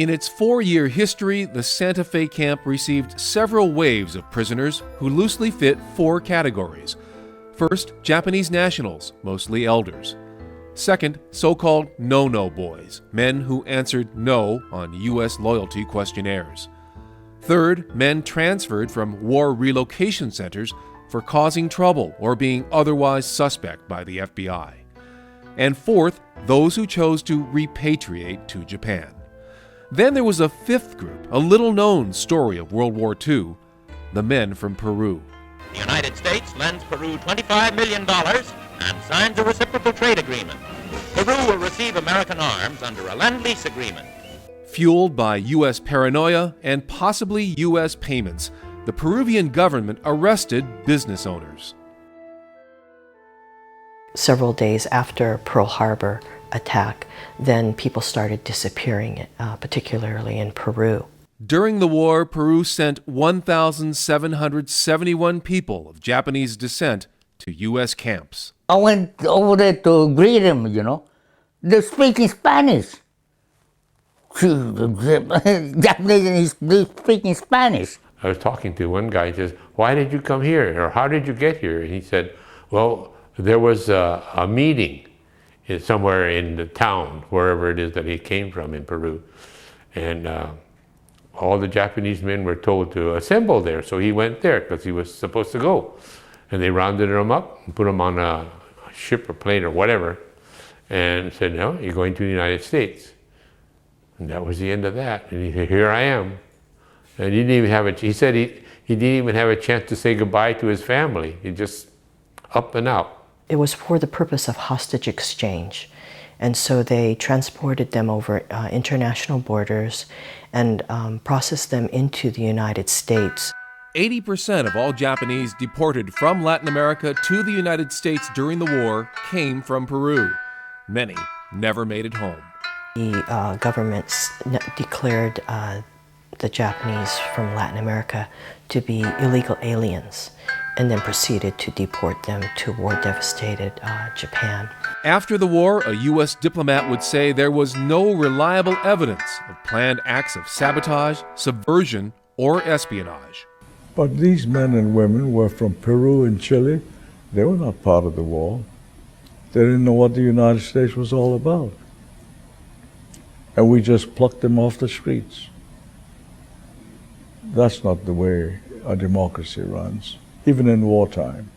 In its 4-year history, the Sante Fe camp received several waves of prisoners who loosely fit 4 categories. First, Japanese nationals, mostly elders. Second, so-called no-no boys, men who answered no on U.S. loyalty questionnaires. Third, men transferred from war relocation centers for causing trouble or being otherwise suspect by the FBI. And fourth, those who chose to repatriate to Japan. Then there was a 5th group, a little-known story of World War II, the men from Peru. The United States lends Peru $25 million and signs a reciprocal trade agreement. Peru will receive American arms under a Lend-Lease agreement. Fueled by U.S. paranoia and possibly U.S. payments, the Peruvian government arrested business owners. Several days after Pearl Harbor attack, then people started disappearing, particularly in Peru. During the war, Peru sent 1,771 people of Japanese descent to U.S. camps. I went over there to greet them, They're speaking Spanish. Japanese, they're speaking Spanish. I was talking to one guy, he says, "Why did you come here?" Or "How did you get here?" And he said, "Well, there was a meeting somewhere in the town, wherever it is that he came from in Peru. And all the Japanese men were told to assemble there. So he went there because he was supposed to go. And they rounded him up and put him on a ship or plane or whatever and said, 'No, you're going to the United States.' And that was the end of that. And he said, 'Here I am.' And he didn't even have he said he didn't even have a chance to say goodbye to his family. He just up and out. It was for the purpose of hostage exchange. And so they transported them over international borders and processed them into the United States. 80% of all Japanese deported from Latin America to the United States during the war came from Peru. Many never made it home. The governments declared the Japanese from Latin America to be illegal aliens and then proceeded to deport them to war-devastated Japan. After the war, a U.S. diplomat would say there was no reliable evidence of planned acts of sabotage, subversion, or espionage. But these men and women were from Peru and Chile. They were not part of the war. They didn't know what the United States was all about. And we just plucked them off the streets. That's not the way a democracy runs, even in wartime.